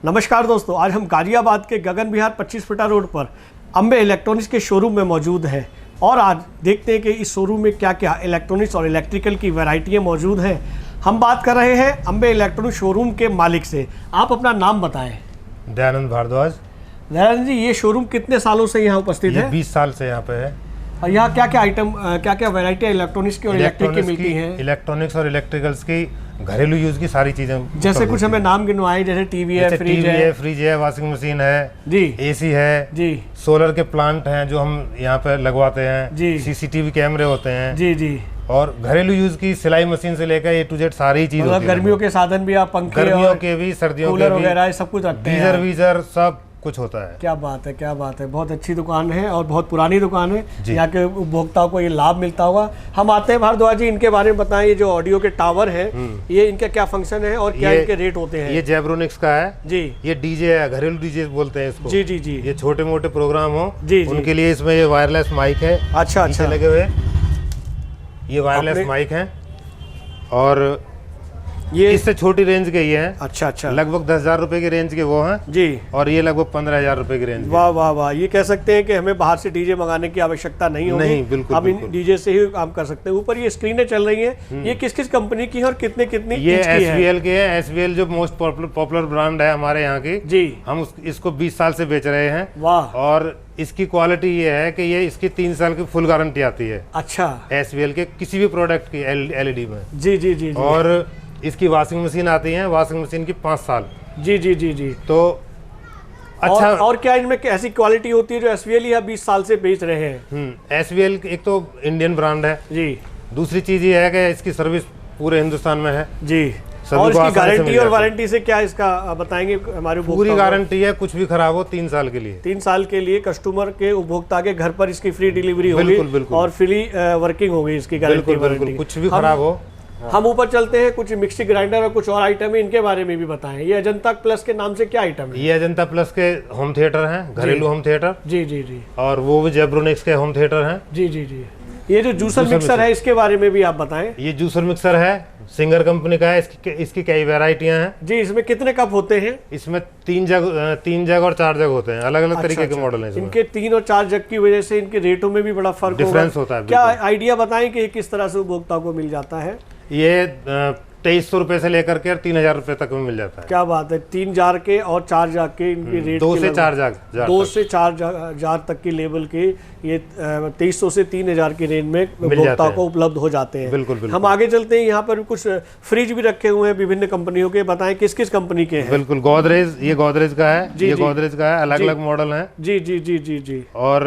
नमस्कार दोस्तों, आज हम गाजियाबाद के गगन विहार 25 फीटा रोड पर अंबे इलेक्ट्रॉनिक्स के शोरूम में मौजूद हैं और आज देखते हैं कि इस शोरूम में क्या क्या इलेक्ट्रॉनिक्स और इलेक्ट्रिकल की वैरायटियां मौजूद हैं। हम बात कर रहे हैं अंबे इलेक्ट्रॉनिक्स शोरूम के मालिक से। आप अपना नाम बताएं। दयानंद भारद्वाज। दयानंद जी, ये शोरूम कितने सालों से यहाँ उपस्थित है? 20 साल से यहाँ पे है। और यहाँ क्या क्या आइटम, क्या क्या वैरायटी इलेक्ट्रॉनिक्स की और इलेक्ट्रिक की मिलती हैं? इलेक्ट्रॉनिक्स और इलेक्ट्रिकल्स की घरेलू यूज की सारी चीजें। जैसे कुछ हमें नाम गिनवाएं, जैसे टीवी है, फ्रिज है, वॉशिंग मशीन है जी, एसी है जी, सोलर के प्लांट हैं जो हम यहाँ पे लगवाते हैं जी, सीसीटीवी कैमरे होते हैं जी जी, और घरेलू यूज की सिलाई मशीन से लेकर ए टू जेड सारी चीज। मतलब गर्मियों के साधन भी आप, पंखे, गर्मियों के भी, सर्दियों के भी, वगैरह सब कुछ रखते हैं, गीजर वीजर सब कुछ होता है। क्या बात है, क्या बात है। बहुत अच्छी दुकान है और बहुत पुरानी दुकान है, यहाँ के उपभोक्ताओं को ये लाभ मिलता होगा। हम आते हैं भारद्वाज जी, इनके बारे में बताएं। ये जो ऑडियो के टावर है, ये इनका क्या फंक्शन है और क्या इनके रेट होते हैं? ये जेब्रोनिक्स का है जी। ये डीजे है, घरेलू डीजे बोलते हैं इसको। जी जी जी। ये छोटे मोटे प्रोग्राम हो जी उनके लिए इसमें ये वायरलेस माइक है। अच्छा अच्छा, लगे हुए ये वायरलेस माइक है और ये इससे छोटी रेंज के ये हैं। अच्छा अच्छा, लगभग 10,000 रुपए की रेंज के वो हैं जी, और ये लगभग 15,000 रुपए की रेंज। वाह वाह वाह। ये कह सकते हैं कि हमें बाहर से डीजे मंगाने की आवश्यकता नहीं होगी। नहीं, बिल्कुल अब इन डीजे से ही काम कर सकते हैं। ऊपर ये स्क्रीनें चल रही हैं, ये किस किस कंपनी की है और कितने कितने ये SVL के है। SVL जो मोस्ट पॉपुलर ब्रांड है हमारे यहाँ की जी, हम इसको 20 साल से बेच रहे हैं। वाह। और इसकी क्वालिटी ये है कि ये इसकी 3 साल की फुल गारंटी आती है। अच्छा, SVL के किसी भी प्रोडक्ट की LED में जी जी जी। और इसकी वॉशिंग मशीन आती है, वॉशिंग मशीन की 5 साल जी जी जी जी। तो अच्छा, और क्या इनमें ऐसी क्वालिटी होती है जो SVL या 20 साल से बेच रहे हैं? SVL एक तो इंडियन ब्रांड है जी, दूसरी चीज ये है कि इसकी सर्विस पूरे हिंदुस्तान में है जी। और इसकी गारंटी और वारंटी से क्या इसका बताएंगे हमारे? पूरी गारंटी है, कुछ भी खराब हो 3 साल के लिए। 3 साल के लिए कस्टमर के, उपभोक्ता के घर पर इसकी फ्री डिलीवरी होगी और फ्री वर्किंग होगी इसकी गारंटी। कुछ भी खराब हो। हम ऊपर चलते हैं, कुछ मिक्सी ग्राइंडर और कुछ और आइटम है, इनके बारे में भी बताएं। ये अजंता प्लस के नाम से क्या आइटम है? ये अजंता प्लस के होम थिएटर हैं, घरेलू होम थिएटर जी जी जी, और वो भी जेब्रोनिक्स के होम थिएटर हैं जी जी जी। ये जो जूसर मिक्सर है, इसके बारे में भी आप बताएं। ये जूसर मिक्सर है, सिंगर कंपनी का है। इसकी कई वैरायटियां हैं जी। इसमें कितने कप होते हैं? इसमें 3 जग और 4 जग होते हैं। अलग अलग तरीके के मॉडल हैं। इनके 3 और 4 जग की वजह से इनके रेटों में भी बड़ा फर्क डिफरेंस होता है। क्या आइडिया बताएं कि किस तरह से उपभोक्ता को मिल जाता है? ये 2300 रुपए से लेकर के 3,000 रुपए तक में मिल जाता है। क्या बात है। 3 जार के और 4 जार के इनके रेट 2 से 4 जार तक की लेवल के ये 2300 से 3,000 की रेंज में उपभोक्ता को उपलब्ध हो जाते हैं। बिल्कुल। हम आगे चलते हैं। यहाँ पर कुछ फ्रिज भी रखे हुए हैं विभिन्न कंपनियों के। बताएं किस किस कंपनी के हैं? बिल्कुल, गोदरेज, ये गोदरेज का है। ये गोदरेज का है, अलग अलग मॉडल है जी जी जी जी जी। और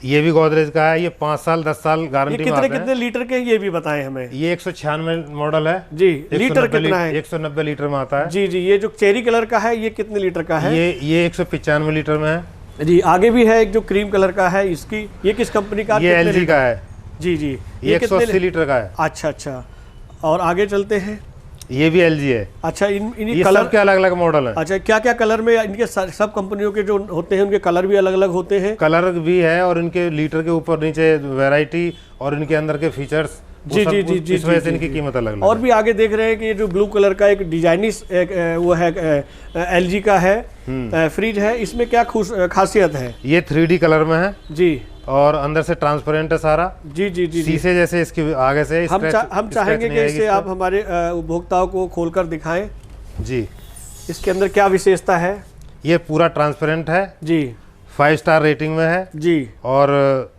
ये भी गोदरेज का है। ये 5 साल 10 साल गारंटी में आते हैं। कितने लीटर के ये भी बताएं हमें। ये 196 मॉडल है जी। लीटर कितना है? 190 लीटर में आता है जी जी। ये जो चेरी कलर का है, ये कितने लीटर का है? ये 195 लीटर में है जी। आगे भी है एक जो क्रीम कलर का है, इसकी ये किस कंपनी का? ये LG का है जी जी। ये 180 लीटर का है। अच्छा अच्छा। और आगे चलते हैं। ये भी LG है। अच्छा, ये कलर के अलग अलग मॉडल है। अच्छा, क्या क्या कलर में इनके सब कंपनियों के जो होते हैं उनके कलर भी अलग अलग होते हैं? कलर भी है और इनके लीटर के ऊपर नीचे वैरायटी और इनके अंदर के फीचर्स जी जी जी जी। इस वजह से इनकी कीमत अलग। और भी आगे देख रहे हैं कि ये जो ब्लू कलर का एक डिजाइनिश वो है LG का है फ्रिज है। इसमें क्या खासियत है? ये 3D कलर में है जी, और अंदर से ट्रांसपेरेंट है सारा जी जी जी। शीशे जैसे इसके आगे से हम चाहेंगे कि इसे आप हमारे उपभोक्ताओं को खोलकर दिखाएं जी। इसके अंदर क्या विशेषता है? ये पूरा ट्रांसपेरेंट है जी, 5 स्टार रेटिंग में है जी, और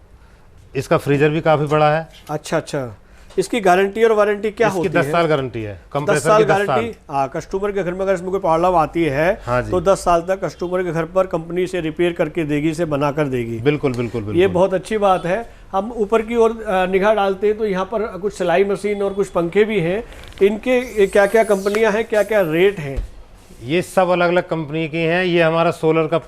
इसका फ्रीजर भी काफी बड़ा है। अच्छा अच्छा। इसकी गारंटी और वारंटी क्या होती है? 10 साल गारंटी है। 10 साल गारंटी। हाँ, कस्टमर के घर में अगर इसमें कोई प्रॉब्लम आती है तो 10 साल तक कस्टमर के घर पर कंपनी से रिपेयर करके देगी, से बना कर देगी। बिल्कुल बिल्कुल बिल्कुल। ये बहुत अच्छी बात है। हम ऊपर की ओर निगाह डालते हैं तो यहाँ पर कुछ सिलाई मशीन और कुछ पंखे भी हैं। इनके क्या क्या कंपनियाँ हैं, क्या क्या रेट हैं? ये सब अलग अलग कंपनी की हैं। ये हमारा सोलर का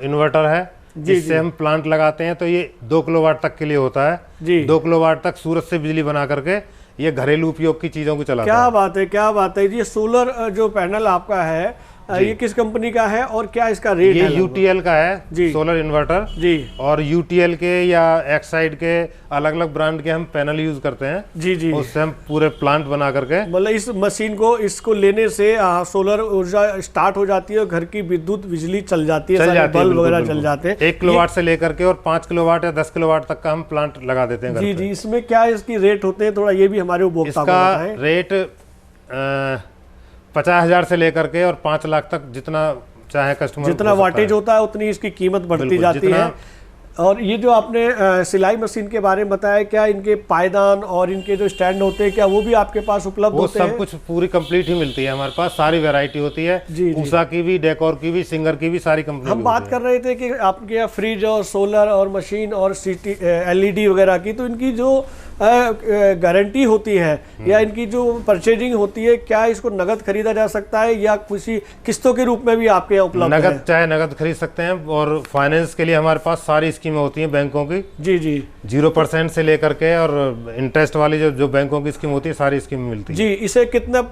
इन्वर्टर है जिससे हम प्लांट लगाते हैं, तो ये 2 किलोवाट तक के लिए होता है जी। 2 किलोवाट तक सूरज से बिजली बना करके ये घरेलू उपयोग की चीजों को चलाता है। क्या बात है, क्या बात है। ये सोलर जो पैनल आपका है ये किस कंपनी का है और क्या इसका रेट है? ये यूटीएल का है जी, सोलर इन्वर्टर जी। और यूटीएल के या एक्साइड के अलग अलग ब्रांड के हम पैनल यूज करते हैं जी जी, उससे हम पूरे प्लांट बना करके, मतलब इस मशीन को इसको लेने से सोलर ऊर्जा स्टार्ट हो जाती है और घर की विद्युत बिजली चल जाती है, बल्ब वगैरह चल जाते हैं। 1 किलोवाट से लेकर के और 5 किलोवाट या 10 किलोवाट तक का हम प्लांट लगा देते हैं जी जी। इसमें क्या इसकी रेट होते हैं, थोड़ा ये भी हमारे उपभोक्ता को बताएं। रेट 50,000 से लेकर के और 5 लाख तक, जितना चाहे कस्टमर, जितना वाटेज होता है उतनी इसकी कीमत बढ़ती जाती है। और ये जो आपने सिलाई मशीन के बारे में बताया, क्या इनके पायदान और इनके जो स्टैंड होते हैं क्या वो भी आपके पास उपलब्ध होते हैं? सब कुछ पूरी कंप्लीट ही मिलती है हमारे पास, सारी वैरायटी होती है जी, उषा की भी, डेकोर की भी, सिंगर की भी, सारी कंपनी। हम बात कर रहे थे कि आपके यहाँ फ्रिज और सोलर और मशीन और LED वगैरह की, तो इनकी जो गारंटी होती है या इनकी जो परचेजिंग होती है, क्या इसको नगद खरीदा जा सकता है या किसी किस्तों के रूप में भी आपके यहाँ उपलब्ध है? नगद चाहे नगद खरीद सकते हैं, और फाइनेंस के लिए हमारे पास सारी स्कीमें होती हैं बैंकों की जी जी, 0% से लेकर के और इंटरेस्ट वाली जो बैंकों की स्कीम होती है, सारी स्कीम मिलती है जी। इसे कितना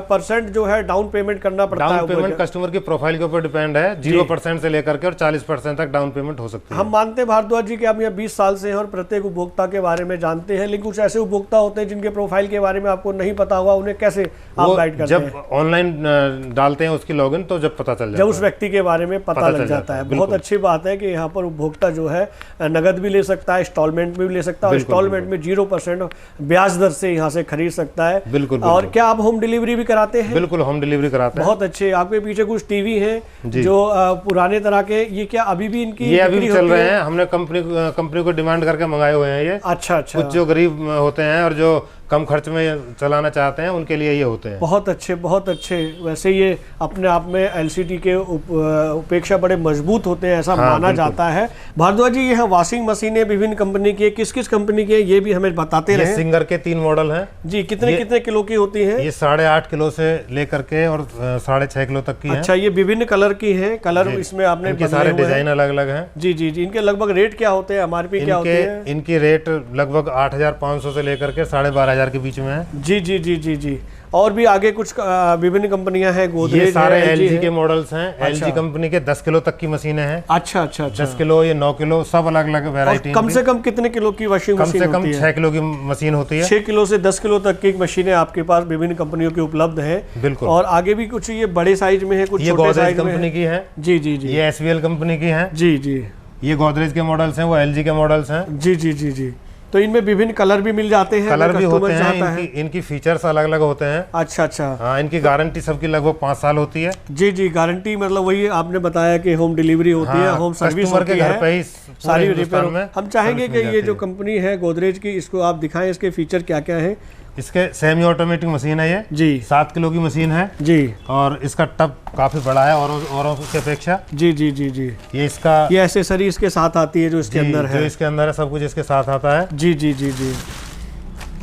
% जो है डाउन पेमेंट करना पड़ता है? डाउन पेमेंट कस्टमर की प्रोफाइल के ऊपर डिपेंड है, 0% से लेकर के और 40% तक डाउन पेमेंट हो सकती है। हम मानते हैं भारद्वाज जी कि आप यहाँ 20 साल से हैं और प्रत्येक उपभोक्ता के बारे में जानते हैं, लेकिन कुछ ऐसे उपभोक्ता होते हैं जिनके प्रोफाइल के बारे में आपको नहीं पता होगा, उन्हें कैसे आप गाइड करते हैं? जब ऑनलाइन डालते हैं उसकी लॉगिन, तो जब पता चल जाता है, जब उस व्यक्ति के बारे में पता लग जाता है। बहुत अच्छी बात है कि यहाँ पर उपभोक्ता जो है नगद भी ले सकता है, इंस्टॉलमेंट में भी ले सकता है, और इंस्टॉलमेंट में 0% ब्याज दर से यहाँ से खरीद सकता है। बिल्कुल। और क्या आप होम डिलीवरी भी कराते हैं? बिल्कुल, होम डिलीवरी कराते हैं। बहुत अच्छे। आपके पीछे कुछ टीवी हैं जो पुराने तरह के, ये क्या अभी भी इनकी ये अभी भी चल रहे हैं? हमने कंपनी को डिमांड करके मंगाए हुए हैं ये। अच्छा अच्छा। कुछ जो गरीब होते हैं और जो कम खर्च में चलाना चाहते हैं, उनके लिए ये होते हैं। बहुत अच्छे, बहुत अच्छे। वैसे ये अपने आप में LCD के उपेक्षा बड़े मजबूत होते हैं, ऐसा माना जाता है। भारद्वाज जी, यहाँ वॉशिंग मशीनें विभिन्न कंपनी की है, किस किस कंपनी की है ये भी हमें बताते रहे। सिंगर के 3 मॉडल हैं जी। कितने किलो की होती है? ये 8.5 किलो से लेकर के और 6.5 किलो तक की है। अच्छा, ये विभिन्न कलर की है, कलर इसमें आपने सारे डिजाइन अलग अलग हैं जी जी जी। इनके लगभग रेट क्या होते हैं, MRP क्या होती है? इनकी रेट लगभग 8,500 से लेकर के 12,500 के बीच में है जी जी जी जी जी। और भी आगे कुछ विभिन्न कंपनियां हैं, गोदरेज, ये सारे LG के मॉडल्स हैं। अच्छा। LG कंपनी के 10 किलो तक की मशीनें हैं। अच्छा अच्छा अच्छा। 10 किलो, ये 9 किलो, सब अलग अलग वैरायटी। कम से कम कितने किलो की वॉशिंग मशीन होती है? कम से कम 6 किलो की मशीन होती है। 6 किलो से 10 किलो तक की मशीनें आपके पास विभिन्न कंपनियों की उपलब्ध है। बिल्कुल। और आगे भी कुछ ये बड़े साइज में है, कुछ छोटे साइज कंपनी की है जी जी जी। ये SVL कंपनी की है जी जी। ये गोदरेज के मॉडल्स हैं, वो LG के मॉडल्स हैं जी जी जी जी। तो इनमें विभिन्न कलर भी मिल जाते हैं? कलर भी होते हैं, इनकी फीचर्स अलग अलग होते हैं। अच्छा अच्छा। हाँ, इनकी गारंटी सबकी लगभग 5 साल होती है जी जी। गारंटी मतलब वही आपने बताया कि होम डिलीवरी होती है, होम सर्विस होती है, घर पे ही सारी रिपेयर में। हम चाहेंगे कि ये जो कंपनी है गोदरेज की, इसको आप दिखाएं, इसके फीचर क्या क्या है। इसके सेमी ऑटोमेटिक मशीन है ये जी। 7 किलो की मशीन है जी। और इसका टब काफी बड़ा है औरों की अपेक्षा जी जी जी जी। ये एसेसरी इसके साथ आती है जो इसके अंदर है, जो इसके अंदर है, सब कुछ इसके साथ आता है जी जी जी जी।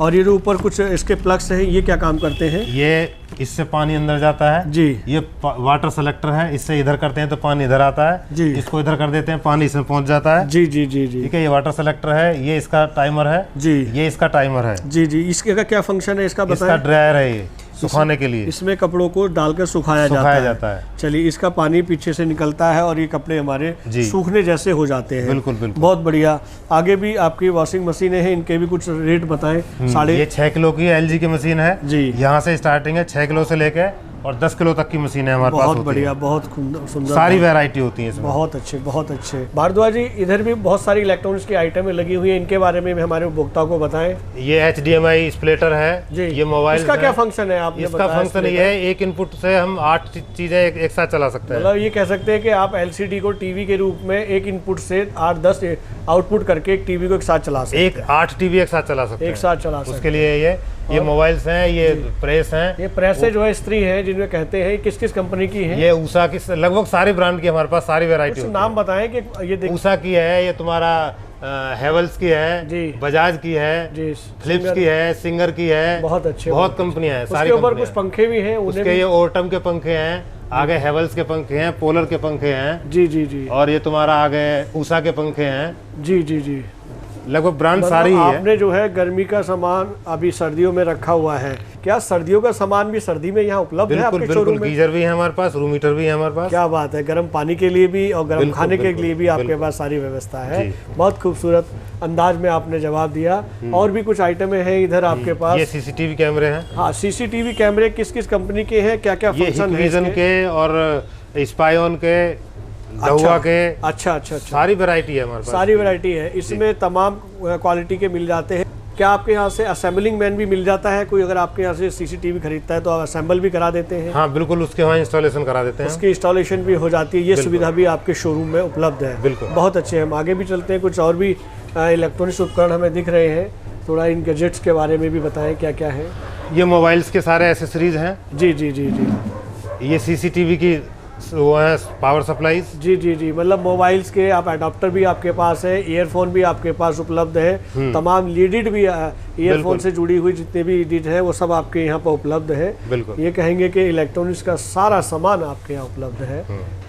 और ये जो ऊपर कुछ इसके प्लग्स हैं, ये क्या काम करते हैं? ये इससे पानी अंदर जाता है जी। ये वाटर सेलेक्टर है, इससे इधर करते हैं तो पानी इधर आता है जी। इसको इधर कर देते हैं, पानी इसमें पहुंच जाता है जी जी जी जी। ठीक है, ये वाटर सेलेक्टर है, ये इसका टाइमर है जी। ये इसका टाइमर है जी जी। इसके का क्या फंक्शन है इसका बताएं? इसका ड्रायर है, ये सुखाने के लिए, इसमें कपड़ों को डालकर सुखाया जाता है। चलिए, इसका पानी पीछे से निकलता है और ये कपड़े हमारे सूखने जैसे हो जाते हैं। बिल्कुल बिल्कुल, बहुत बढ़िया। आगे भी आपकी वॉशिंग मशीनें हैं, इनके भी कुछ रेट बताएं। ये 6 किलो की LG की मशीन है जी। यहाँ से स्टार्टिंग है 6 किलो से लेके और 10 किलो तक की मशीन है हमारे पास। बहुत बढ़िया, बहुत सुंदर, सारी वैरायटी होती है इसमें। बहुत अच्छे, बहुत अच्छे। भारद्वाज जी, इधर भी बहुत सारी इलेक्ट्रॉनिक्स की आइटमें लगी हुई है, इनके बारे में हमारे उपभोक्ताओं को बताएं। ये HDMI स्प्लिटर है जी। ये मोबाइल, इसका क्या फंक्शन है? आप इसका फंक्शन ये है, एक इनपुट से हम 8 चीजें एक साथ चला सकते हैं। मतलब ये कह सकते हैं कि आप LCD को टीवी के रूप में एक इनपुट से 8-10 आउटपुट करके एक टीवी को एक साथ चला सकते हैं। 8 टीवी एक साथ चला सकते हैं, एक साथ चला सकते हैं। उसके लिए ये मोबाइल्स हैं, ये प्रेस हैं। ये प्रेस जो है स्त्री है जिनमें कहते हैं, किस किस कंपनी की है? ये उषा की, लगभग सारे ब्रांड की हमारे पास सारी वैरायटी है। नाम बताएं कि ये उषा की है, ये तुम्हारा हेवल्स की है जी, बजाज की है जी, फिलिप्स की है, सिंगर की है। बहुत अच्छे, बहुत कंपनियां हैं सारी। उसके ऊपर कुछ पंखे भी हैं, उसके ये ओटम के पंखे हैं, आगे हेवल्स के पंखे हैं, पोलर के पंखे हैं जी जी जी। और ये तुम्हारा आगे उषा के पंखे हैं जी जी जी। लगभग ब्रांड सारी ही है। आपने जो है गर्मी का सामान अभी सर्दियों में रखा हुआ है, क्या सर्दियों का सामान भी सर्दी में यहाँ उपलब्ध है आपके शोरूम में? गीजर भी है हमारे पास, रूम हीटर भी है हमारे पास। क्या बात है, गर्म पानी के लिए भी और गर्म खाने के लिए भी आपके पास सारी व्यवस्था है। बहुत खूबसूरत अंदाज में आपने जवाब दिया। और भी कुछ आइटम है इधर आपके पास? ये सीसीटीवी कैमरे हैं। हाँ, सीसीटीवी कैमरे किस किस कंपनी के हैं, क्या क्या फंक्शन है? हिकविजन के और स्पाइओन के, दहुआ के। अच्छा, सारी वैरायटी है हमारे पास। सारी वैरायटी है इसमें, तमाम क्वालिटी के मिल जाते हैं। क्या आपके यहाँ से असेंबलिंग मैन भी मिल जाता है कोई? अगर आपके यहाँ से सीसीटीवी खरीदता है तो आप असेंबल भी करा देते हैं? हाँ बिल्कुल, उसके वहाँ इंस्टॉलेशन करा देते हैं। उसकी इंस्टॉलेशन भी हो जाती है, ये सुविधा भी आपके शोरूम में उपलब्ध है। बिल्कुल, बहुत अच्छे। हम आगे भी चलते हैं, कुछ और भी इलेक्ट्रॉनिक्स उपकरण हमें दिख रहे हैं, थोड़ा इन गैजेट्स के बारे में भी बताएं क्या क्या है। ये मोबाइल्स के सारे एसेसरीज हैं। जी जी जी जी। ये सीसीटीवी की वो है पावर सप्लाईज। जी जी जी, मतलब मोबाइल्स के आप अडॉप्टर भी आपके पास है, ईयरफोन भी आपके पास उपलब्ध है, तमाम लीडेड भी ईयरफोन से जुड़ी हुई जितने भी लीड है वो सब आपके यहाँ पर उपलब्ध है। बिल्कुल, ये कहेंगे कि इलेक्ट्रॉनिक्स का सारा सामान आपके यहाँ उपलब्ध है।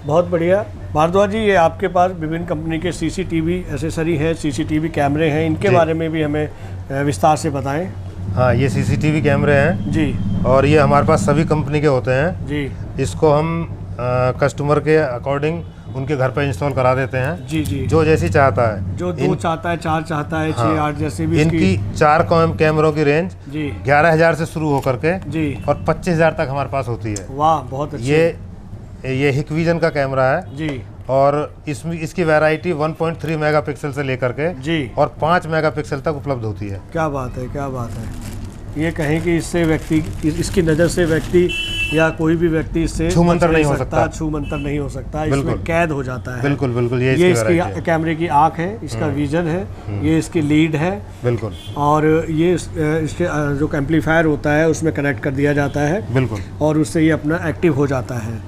बहुत बढ़िया भारद्वाज जी, ये आपके पास विभिन्न कंपनी के सीसीटीवी एसेसरी है, सीसीटीवी कैमरे हैं, इनके बारे में भी हमें विस्तार से बताएं। हाँ, ये सीसीटीवी कैमरे हैं जी, और ये हमारे पास सभी कंपनी के होते हैं जी। इसको हम कस्टमर के अकॉर्डिंग उनके घर पे इंस्टॉल करा देते हैं। जी जी, जो जैसी चाहता है, जो 2 चाहता है, 4 चाहता है, 6 8 जैसे भी। इनकी 4 कैमरों की रेंज जी 11,000 से शुरू होकर के जी और 25,000 तक हमारे पास होती है। वाह, बहुत अच्छे। ये हिकविजन का कैमरा है जी, और इसमें इसकी वैरायटी 1.3 मेगापिक्सल से लेकर के जी और 5 मेगापिक्सल तक उपलब्ध होती है। क्या बात है, क्या बात है। ये कहें कि इससे व्यक्ति, इसकी नज़र से व्यक्ति या कोई भी व्यक्ति इससे छूमंतर नहीं हो सकता, छूमंतर नहीं हो सकता, इसमें कैद हो जाता है। बिल्कुल बिल्कुल, ये इसकी कैमरे की आँख है, इसका विजन है, ये इसकी लीड है। बिल्कुल, और ये इसके जो एम्पलीफायर होता है उसमें कनेक्ट कर दिया जाता है। बिल्कुल, और उससे ये अपना एक्टिव हो जाता है।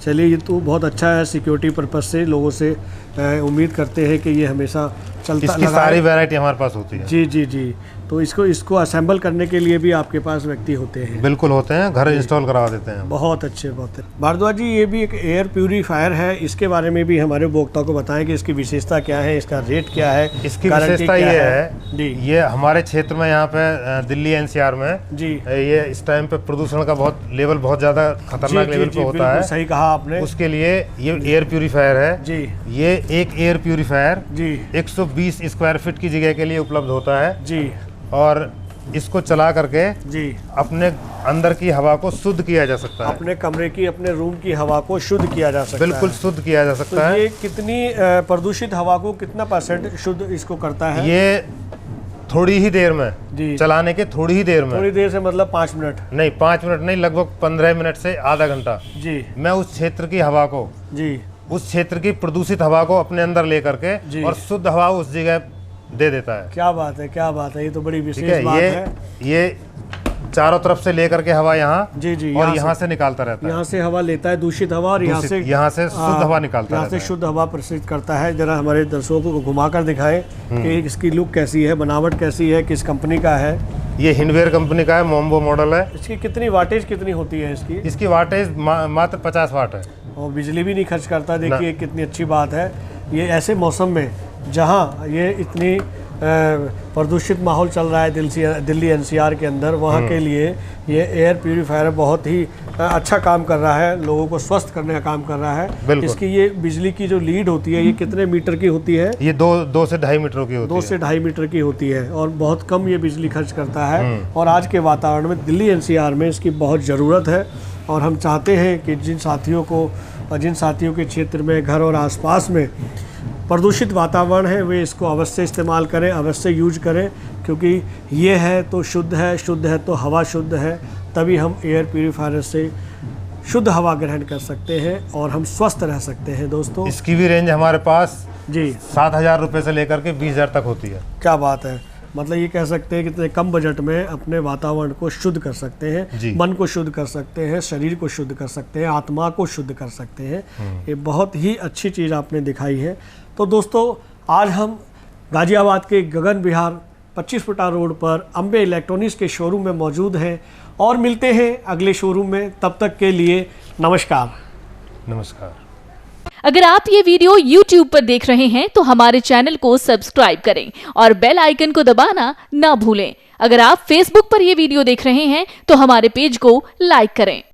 चलिए, ये तो बहुत अच्छा है, सिक्योरिटी पर्पज़ से लोगों से उम्मीद करते हैं कि ये हमेशा चलता। इसकी सारी वैरायटी हमारे पास होती है। जी जी जी। तो इसको असेंबल करने के लिए भी आपके पास व्यक्ति होते हैं? बिल्कुल होते हैं, घर इंस्टॉल करवा देते हैं। बहुत अच्छे, बहुत। भारद्वाज जी, ये भी एक एयर प्यूरीफायर है, इसके बारे में भी हमारे उपभोक्ता को बताएं कि इसकी विशेषता क्या है, इसका रेट क्या है, इसकी विशेषता ये है जी। ये हमारे क्षेत्र में यहाँ पे दिल्ली एनसीआर में जी, ये इस टाइम पे प्रदूषण का लेवल बहुत ज्यादा खतरनाक लेवल पे होता है। सही कहा आपने। उसके लिए ये एयर प्यूरीफायर है जी। ये एक एयर प्यूरीफायर जी 120 स्क्वायर फीट की जगह के लिए उपलब्ध होता है जी। और इसको चला करके जी अपने अंदर की हवा को शुद्ध किया जा सकता है। अपने कमरे की, अपने रूम की हवा को शुद्ध किया जा सकता है। बिल्कुल शुद्ध किया जा सकता है। ये कितनी प्रदूषित हवा को कितना % शुद्ध इसको करता है? ये थोड़ी ही देर में जी, चलाने के थोड़ी ही देर में। थोड़ी देर से मतलब 5 मिनट नहीं, 5 मिनट नहीं, लगभग 15 मिनट से आधा घंटा जी। मैं उस क्षेत्र की हवा को जी, उस क्षेत्र की प्रदूषित हवा को अपने अंदर लेकर के और शुद्ध हवा उस जगह दे देता है। क्या बात है, क्या बात है, ये तो बड़ी विशेष बात है। ये चारों तरफ से लेकर के हवा यहाँ जी जी, और यहाँ से निकालता रहता है। यहाँ से हवा लेता है, दूषित हवा, और यहाँ से शुद्ध हवा निकालता है। यहाँ से शुद्ध हवा प्रसारित करता है। जरा हमारे दर्शकों को घुमाकर दिखाएं कि इसकी लुक कैसी है, बनावट कैसी है, किस कंपनी का है। ये हिंडवेयर कंपनी का है, मोम्बो मॉडल है। इसकी कितनी वाटेज कितनी होती है? इसकी वाटेज मात्र 50 वाट है और बिजली भी नहीं खर्च करता। देखिए कितनी अच्छी बात है। ये ऐसे मौसम में जहाँ ये इतनी प्रदूषित माहौल चल रहा है दिल्ली एनसीआर के अंदर, वहाँ के लिए ये एयर प्यूरीफायर बहुत ही अच्छा काम कर रहा है, लोगों को स्वस्थ करने का काम कर रहा है। इसकी ये बिजली की जो लीड होती है, ये कितने मीटर की होती है? ये 2 से 2.5 मीटर की होती है। 2 से 2.5 मीटर की होती है और बहुत कम ये बिजली खर्च करता है। और आज के वातावरण में दिल्ली एनसीआर में इसकी बहुत ज़रूरत है। और हम चाहते हैं कि जिन साथियों के क्षेत्र में, घर और आसपास में प्रदूषित वातावरण है, वे इसको अवश्य इस्तेमाल करें, अवश्य यूज करें, क्योंकि ये है तो शुद्ध है तो हवा शुद्ध है। तभी हम एयर प्यूरीफायर से शुद्ध हवा ग्रहण कर सकते हैं और हम स्वस्थ रह सकते हैं। दोस्तों, इसकी भी रेंज हमारे पास जी 7,000 रुपये से लेकर के 20,000 तक होती है। क्या बात है, मतलब ये कह सकते हैं कि इतने कम बजट में अपने वातावरण को शुद्ध कर सकते हैं, मन को शुद्ध कर सकते हैं, शरीर को शुद्ध कर सकते हैं, आत्मा को शुद्ध कर सकते हैं। ये बहुत ही अच्छी चीज़ आपने दिखाई है। तो दोस्तों, आज हम गाजियाबाद के गगन विहार 25 फुटा रोड पर अम्बे इलेक्ट्रॉनिक्स के शोरूम में मौजूद हैं और मिलते हैं अगले शोरूम में। तब तक के लिए नमस्कार। नमस्कार। अगर आप ये वीडियो YouTube पर देख रहे हैं तो हमारे चैनल को सब्सक्राइब करें और बेल आइकन को दबाना ना भूलें। अगर आप Facebook पर ये वीडियो देख रहे हैं तो हमारे पेज को लाइक करें।